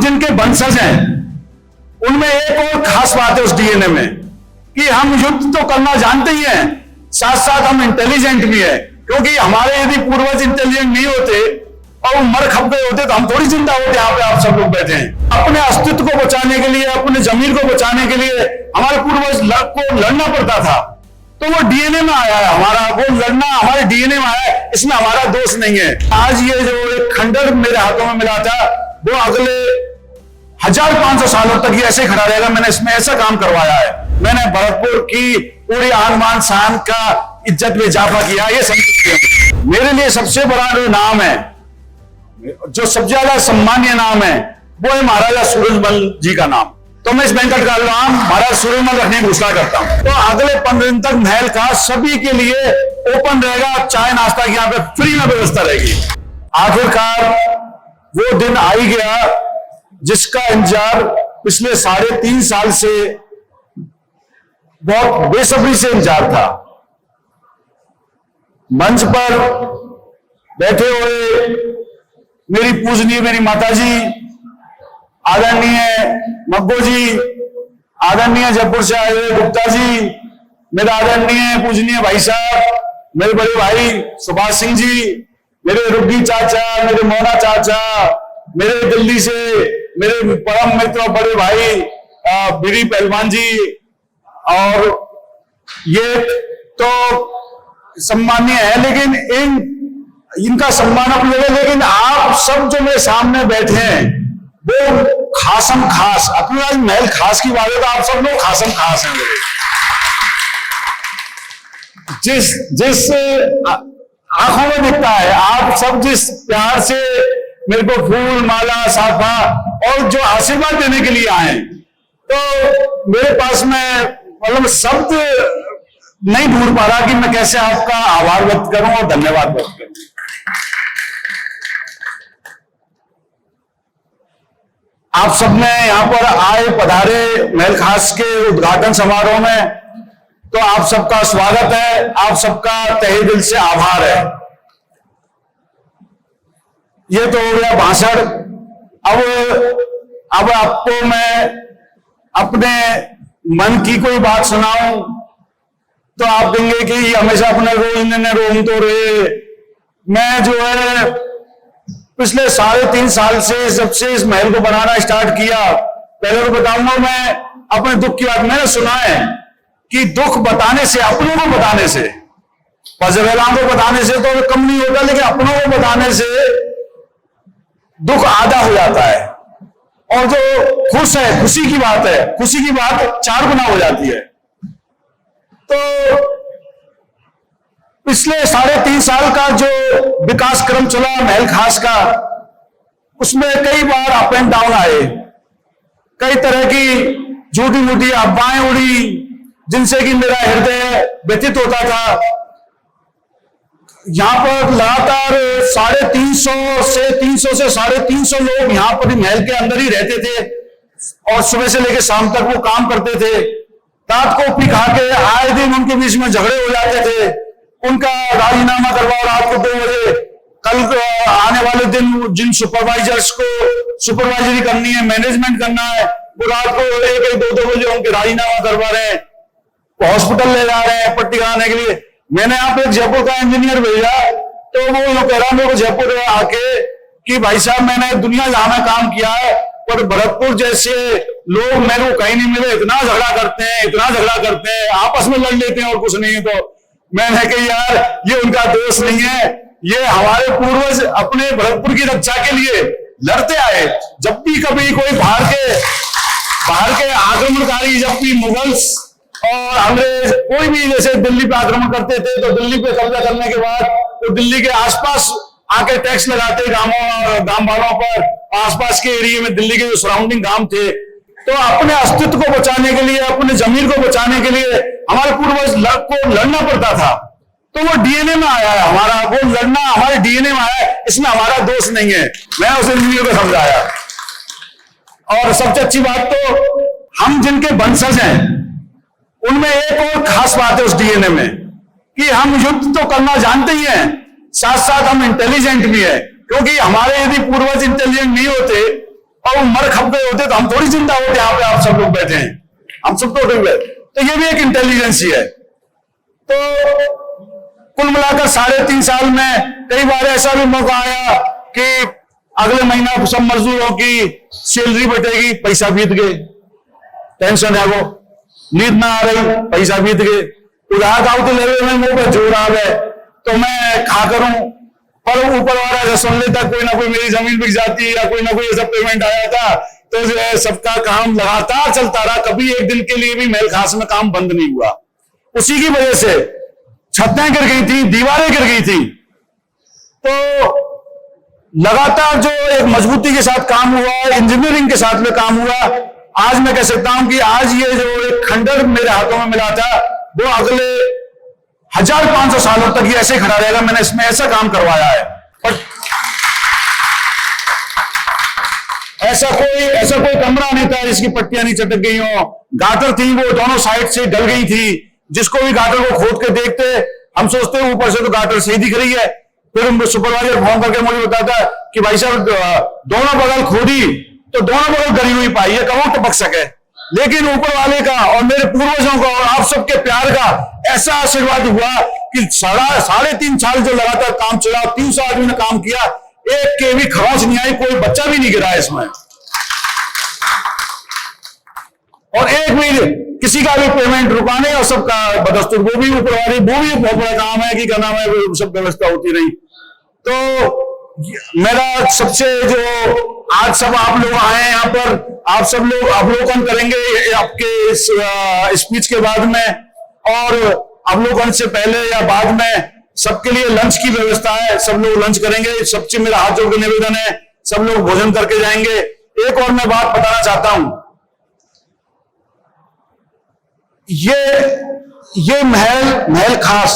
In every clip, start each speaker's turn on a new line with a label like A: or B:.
A: जिनके वंशज हैं उनमें एक और खास बात है उस डीएनए में कि हम युद्ध तो करना जानते ही हैं, साथ साथ हम इंटेलिजेंट भी है। क्योंकि हमारे यदि पूर्वज इंटेलिजेंट नहीं होते और वो मर खप गए होते तो हम थोड़ी जिंदा होते। यहाँ पे आप सब लोग बैठे हैं। अपने अस्तित्व को बचाने के लिए, अपने जमीर को बचाने के लिए हमारे पूर्वज को लड़ना पड़ता था। तो वो डीएनए में आया है हमारा, वो लड़ना हमारे डीएनए में आया है, इसमें हमारा दोष नहीं है। आज ये जो एक खंडर मेरे हाथों में मिला था वो अगले 1500 सालों तक ये ऐसे खड़ा रहेगा। मैंने इसमें ऐसा काम करवाया है। मैंने भरतपुर की पूरी आन बान शान का इज्जत में इजाफा किया। ये समझ मेरे लिए सबसे बड़ा जो नाम है, जो सबसे ज्यादा सम्मानीय नाम है, वो है महाराजा सूरजमल जी का नाम। तो मैं इस बैंकट का नाम महाराज सूरजमल रखने की घोषणा करता हूं। तो अगले 15 दिन तक महल का सभी के लिए ओपन रहेगा। चाय नाश्ता की यहाँ पे फ्री में व्यवस्था रहेगी। आखिरकार वो दिन आ ही गया जिसका इंतजार पिछले 3.5 साल से बहुत बेसब्री से इंतजार था। मंच पर बैठे हुए मेरी पूजनीय मेरी माताजी, आदरणीय मग्गो जी, आदरणीय जयपुर से आए हुए गुप्ता जी, मेरे आदरणीय पूजनीय भाई साहब, मेरे बड़े भाई सुभाष सिंह जी, मेरे रुग्गी चाचा, मेरे मोना चाचा, मेरे दिल्ली से मेरे परम मित्र और बड़े भाई बीरी पहलवान जी, और ये तो सम्मानीय है, लेकिन इनका सम्मान अपनी जगह। लेकिन आप सब जो मेरे सामने बैठे हैं वो खासम खास, अपनी आज महल खास की बात है तो आप सब लोग खासम खास हैं मेरे। जिस आंखों में दिखता है, आप सब जिस प्यार से मेरे को फूल माला साफा और जो आशीर्वाद देने के लिए आए, तो मेरे पास में मतलब शब्द नहीं ढूंढ पा रहा कि मैं कैसे आपका आभार व्यक्त करूं और धन्यवाद व्यक्त करूं। आप सबने यहां पर आए पधारे महल खास के उद्घाटन समारोह में, तो आप सबका स्वागत है, आप सबका तहे दिल से आभार है। ये तो हो गया भाषण। अब आपको मैं अपने मन की कोई बात सुनाऊं तो आप कहेंगे कि हमेशा अपने रोम तो रहे। मैं जो है पिछले 3.5 साल से जब से इस महल को बनाना स्टार्ट किया, पहले तो बताऊंगा मैं अपने दुख की बात। मैंने सुना है कि दुख बताने से, अपनों को बताने से, पजवेलाओं को बताने से तो कम नहीं होता, लेकिन अपनों को बताने से दुख आधा हो जाता है। और जो खुश है, खुशी की बात है, खुशी की बात 4 गुना हो जाती है। तो पिछले 3.5 साल का जो विकास क्रम चला महल खास का, उसमें कई बार अप एंड डाउन आए, कई तरह की झूठी मूठी अफवाहें उड़ी जिनसे कि मेरा हृदय व्यथित होता था। यहां पर लगातार 350 से 350 लोग यहां पर महल के अंदर ही रहते थे और सुबह से लेकर शाम तक वो काम करते थे। रात को पी खा के आए दिन उनके बीच में झगड़े हो जाते थे। उनका राजीनामा करवाओ रात को 2 बजे। कल आने वाले दिन जिन सुपरवाइजर्स को सुपरवाइजरी करनी है, मैनेजमेंट करना है, वो रात को 1-1, 2-2 बजे उनके राजीनामा करवा रहे हैं, हॉस्पिटल ले जा रहे हैं पट्टी कराने के लिए। मैंने यहाँ पे जयपुर का इंजीनियर भेजा तो वो यूं कह रहा मेरे को जयपुर आके कि भाई साहब मैंने दुनिया जहां में काम किया है पर भरतपुर जैसे लोग मेरे को कहीं नहीं मिले, इतना झगड़ा करते हैं, आपस में लड़ लेते हैं और कुछ नहीं। तो मैंने कहा यार ये उनका दोष नहीं है, ये हमारे पूर्वज अपने भरतपुर की रक्षा के लिए लड़ते आए। जब भी कभी कोई बाहर के आक्रमणकारी, जब भी मुगल्स और अंग्रेज कोई भी जैसे दिल्ली पे आक्रमण करते थे तो दिल्ली पे कब्जा करने के बाद तो दिल्ली के आसपास आके टैक्स लगाते गांव वालों पर, आसपास के एरिया में दिल्ली के जो सराउंडिंग गांव थे। तो अपने अस्तित्व को बचाने के लिए, अपने जमीर को बचाने के लिए हमारे पूर्वज को लड़ना पड़ता था। तो वो डीएनए में आया है हमारा, वो लड़ना हमारे डीएनए में आया है, इसमें हमारा दोष नहीं है। मैं उस इंजीनियर को समझाया। और सबसे अच्छी बात तो हम जिनके वंशज हैं उनमें एक और खास बात है उस डीएनए में कि हम युद्ध तो करना जानते ही हैं, साथ साथ हम इंटेलिजेंट भी है। क्योंकि हमारे यदि पूर्वज इंटेलिजेंट नहीं होते और वो मर खप गए होते तो हम थोड़ी जिंदा होते, यहाँ पे आप सब लोग बैठे हैं, हम सब तो उठ गए। तो ये भी एक इंटेलिजेंस ही है। तो कुल मिलाकर 3.5 साल में कई बार ऐसा भी मौका आया कि अगले महीना सब मजदूरों की सैलरी बटेगी, पैसा बीत गए, टेंशन है वो, नींद ना आ रही, पैसा बीत गए, उधार खाओ तो लगे में मुंह पे जोर आ गए तो मैं खा करूं, पर ऊपर वाला ऐसा सुन लेता कोई ना कोई मेरी जमीन बिक जाती या कोई ना कोई ऐसा पेमेंट आया था, तो जो है सबका काम लगातार चलता रहा, कभी एक दिन के लिए भी महल खास में काम बंद नहीं हुआ। उसी की वजह से छतें गिर गई थी, दीवारें गिर गई थी, तो लगातार जो एक मजबूती के साथ काम हुआ, इंजीनियरिंग के साथ में काम हुआ। आज मैं कह सकता हूं कि आज ये जो एक खंडर मेरे हाथों में मिला था वो अगले 1500 सालों तक ये ऐसे खड़ा रहेगा। मैंने इसमें ऐसा काम करवाया है, और ऐसा कोई कमरा नहीं था जिसकी पट्टियां नहीं चटक गई हो। गाटर थी वो दोनों साइड से डल गई थी, जिसको भी गाटर को खोद के देखते हम सोचते ऊपर से तो गाटर सही दिख रही है, फिर सुपरवाइजर फोन करके मुझे बताता कि भाई साहब दोनों बगल खोदी तो दोनों बगल गरी हुई पाई है, कहाँ टपक सके, लेकिन ऊपर वाले का और मेरे पूर्वजों का और आप सबके प्यार का ऐसा आशीर्वाद हुआ कि 3.5 साल जो लगातार काम चला, 300 आदमी ने काम किया, एक के भी खरोंच नहीं आई, कोई बच्चा भी नहीं गिरा इसमें, और एक भी किसी का भी पेमेंट रुका नहीं, और सबका बदस्तूर वो भी ऊपर वाले, वो भी बहुत बड़ा काम है कि क्या नाम है, सब व्यवस्था होती रही। तो मेरा सबसे जो आज सब आप लोग आए हैं यहाँ पर, आप सब लोग अवलोकन करेंगे आपके इस स्पीच के बाद में, और अवलोकन से पहले या बाद में सबके लिए लंच की व्यवस्था है, सब लोग लंच करेंगे। सबसे मेरा हाथ जोड़ के निवेदन है, सब लोग भोजन करके जाएंगे। एक और मैं बात बताना चाहता हूं, ये महल खास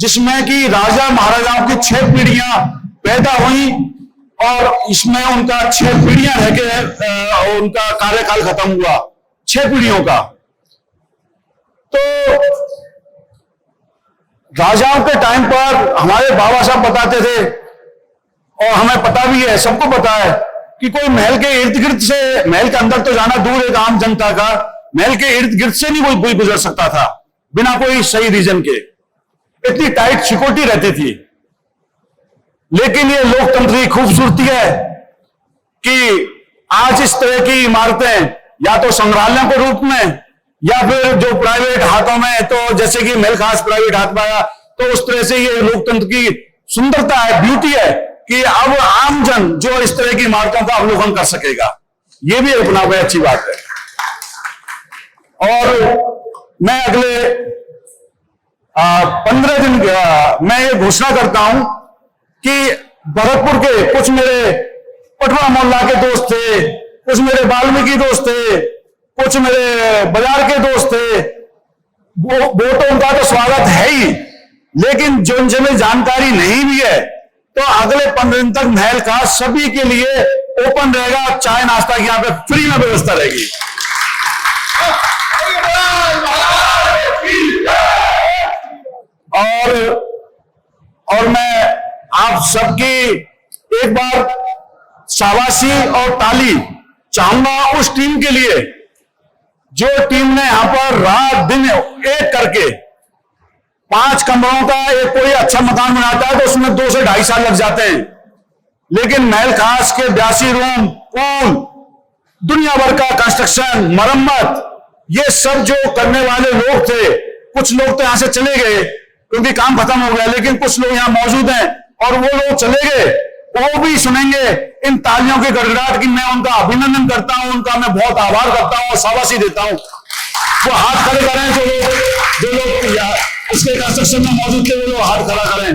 A: जिसमें कि राजा महाराजाओं की 6 पीढ़ियां पैदा हुई और इसमें उनका 6 पीढ़ियां रह के उनका कार्यकाल खत्म हुआ, 6 पीढ़ियों का। तो राजाओं के टाइम पर हमारे बाबा साहब बताते थे, और हमें पता भी है, सबको पता है कि कोई महल के इर्द गिर्द से, महल के अंदर तो जाना दूर एक आम जनता का, महल के इर्द गिर्द से नहीं कोई गुजर सकता था बिना कोई सही रीजन के, इतनी टाइट सिक्योरिटी रहती थी। लेकिन ये लोकतंत्र की खूबसूरती है कि आज इस तरह की इमारतें या तो संग्रहालयों के रूप में या फिर जो प्राइवेट हाथों में, तो जैसे कि महल खास प्राइवेट हाथ में आया, तो उस तरह से ये लोकतंत्र की सुंदरता है, ब्यूटी है कि अब आमजन जो इस तरह की इमारतों का अवलोकन कर सकेगा, ये भी अपना बड़ी अच्छी बात है। और मैं अगले 15 दिन मैं ये घोषणा करता हूं कि भरतपुर के कुछ मेरे पटवा मोहल्ला के दोस्त थे, कुछ मेरे वाल्मीकि दोस्त थे, कुछ मेरे बाजार के दोस्त थे, वो तो उनका तो स्वागत है ही, लेकिन जो जिन्हें जानकारी नहीं भी है, तो अगले 15 दिन तक महल का सभी के लिए ओपन रहेगा, चाय नाश्ता की यहाँ पे फ्री में व्यवस्था रहेगी। और मैं आप सबकी एक बार शाबाशी और ताली चाहूंगा उस टीम के लिए जो टीम ने यहां पर रात दिन एक करके 5 कमरों का एक कोई अच्छा मकान बनाता है तो उसमें 2 से 2.5 साल लग जाते हैं, लेकिन महल खास के 82 रूम, पूल, दुनिया भर का कंस्ट्रक्शन, मरम्मत, ये सब जो करने वाले लोग थे, कुछ लोग तो यहां से चले गए क्योंकि काम खत्म हो गया, लेकिन कुछ लोग यहां मौजूद हैं और वो लोग चले गए, वो भी सुनेंगे इन तालियों की गड़गड़ाहट की मैं उनका अभिनंदन करता हूं, उनका मैं बहुत आभार करता हूं और शाबाशी देता हूं। वो हाथ खड़े करें जो लोग इसके कंस्ट्रक्शन में मौजूद थे, वो लोग हाथ खड़ा करें।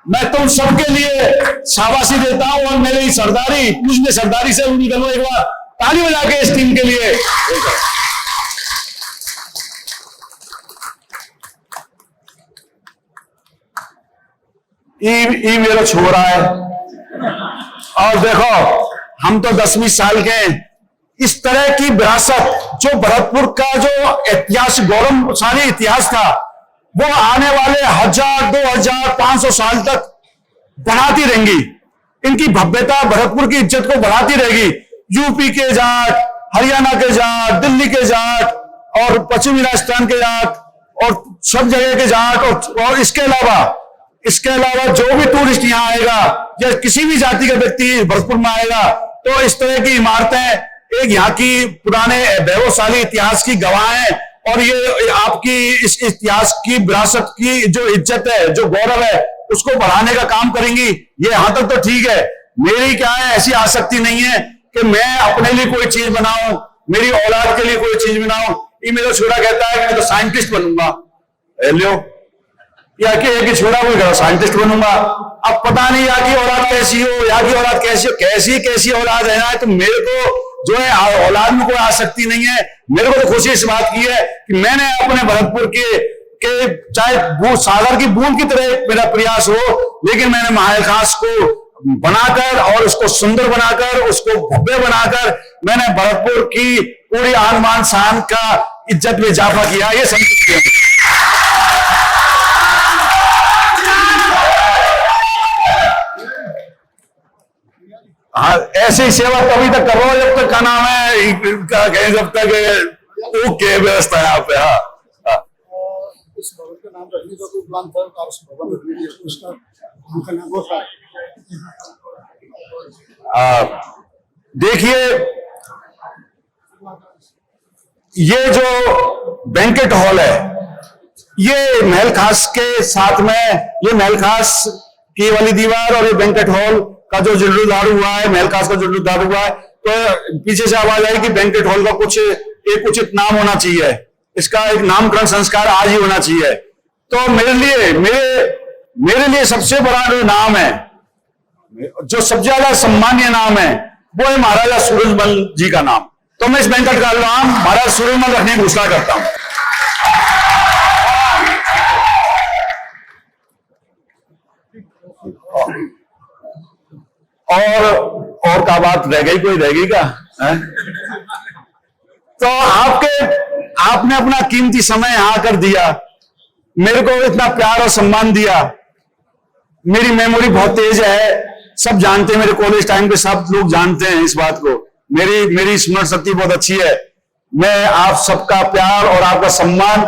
A: मैं तुम सबके लिए शाबाशी देता हूं और मेरी सरदारी, पूछने सरदारी से उन्हीं करो एक बार ताली बजा के इस टीम के लिए। ई मेरा छोरा है और देखो हम तो 10-20 साल के, इस तरह की विरासत जो भरतपुर का जो इतिहास, गौरवशाली इतिहास था, वो आने वाले 1000, 2000, 500 साल तक बढ़ाती रहेंगी। इनकी भव्यता भरतपुर की इज्जत को बढ़ाती रहेगी। यूपी के जाट, हरियाणा के जाट, दिल्ली के जाट और पश्चिमी राजस्थान के जाट और सब जगह के जाट और इसके अलावा जो भी टूरिस्ट यहाँ आएगा या किसी भी जाति का व्यक्ति भरतपुर में आएगा तो इस तरह की इमारतें एक यहाँ की पुराने वैभवशाली इतिहास की गवाह है और ये आपकी इस इतिहास की विरासत की जो इज्जत है, जो गौरव है, उसको बढ़ाने का काम करेंगी। ये यहां तक तो ठीक है। मेरी क्या है, ऐसी आसक्ति नहीं है कि मैं अपने लिए कोई चीज बनाऊं, मेरी औलाद के लिए कोई चीज बनाऊं। ये मेरा छोरा कहता है कि मैं तो साइंटिस्ट बनूंगा, लो या कि छोरा कोई साइंटिस्ट बनूंगा। अब पता नहीं यहाँ की औलाद कैसी हो, यहाँ की औलाद कैसी हो, कैसी औलाद है ना। तो मेरे को जो है औलाद में कोई आसक्ति नहीं है। मेरे को तो खुशी इस बात की है कि मैंने अपने भरतपुर के चाहे सागर की बूंद की तरह मेरा प्रयास हो, लेकिन मैंने महल खास को बनाकर और उसको सुंदर बनाकर, उसको भव्य बनाकर मैंने भरतपुर की पूरी आन बान शान का इज्जत में इजाफा किया। ये संतुष्टि है। हाँ, ऐसी सेवा तभी तक करो जब तक का नाम है, जब तक ओके व्यवस्था है यहाँ पे। हाँ,
B: इस भवन का नाम रखने का कोई प्लान था? भवन रखने का उसका नाम का नाम होता है।
A: देखिए, ये जो बैंकेट हॉल है, ये महल खास के साथ में, ये महल खास की वाली दीवार और ये बैंकेट हॉल का जो जीर्णोद्धार हुआ है, महल खास का जीर्णोद्धार हुआ है, तो पीछे से आवाज आई कि बैंकेट हॉल का कुछ एक उचित नाम होना चाहिए, इसका एक नामकरण संस्कार आज ही होना चाहिए। तो मेरे लिए सबसे बड़ा जो नाम है, जो सबसे ज्यादा सम्मानीय नाम है, वो है महाराजा सूरजमल जी का नाम। तो मैं इस बैंकेट का नाम महाराजा सूरजमल रखने की घोषणा करता हूं। और का बात रह गई, कोई रह गई का है? तो आपने अपना कीमती समय यहां आकर दिया, मेरे को इतना प्यार और सम्मान दिया। मेरी मेमोरी बहुत तेज है, सब जानते हैं, मेरे कॉलेज टाइम पे सब लोग जानते हैं इस बात को। मेरी स्मरण शक्ति बहुत अच्छी है। मैं आप सबका प्यार और आपका सम्मान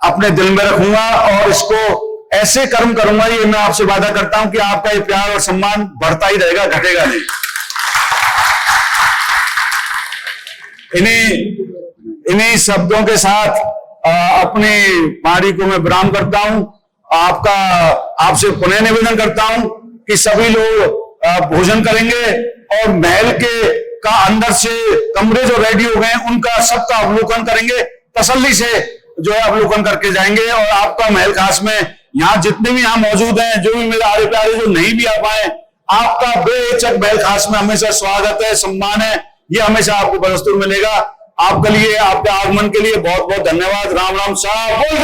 A: अपने दिल में रखूंगा और इसको ऐसे कर्म करूंगा, ये मैं आपसे वादा करता हूं कि आपका ये प्यार और सम्मान बढ़ता ही रहेगा, घटेगा नहीं। इन्हीं शब्दों के साथ अपनी वाणी को मैं विराम करता हूं। आपसे पुनः निवेदन करता हूं कि सभी लोग भोजन करेंगे और महल का अंदर से कमरे जो रेडी हो गए उनका सबका अवलोकन करेंगे, तसल्ली से जो है अवलोकन करके जाएंगे। और आपका महल खास में यहाँ जितने भी यहाँ मौजूद हैं, जो भी मेरे आरे प्यारे जो नहीं भी आ पाए, आपका बेहिचक महल खास में हमेशा स्वागत है, सम्मान है, ये हमेशा आपको बदस्तूर मिलेगा। आपके लिए, आपके आगमन के लिए बहुत बहुत धन्यवाद। राम राम साहब। बोल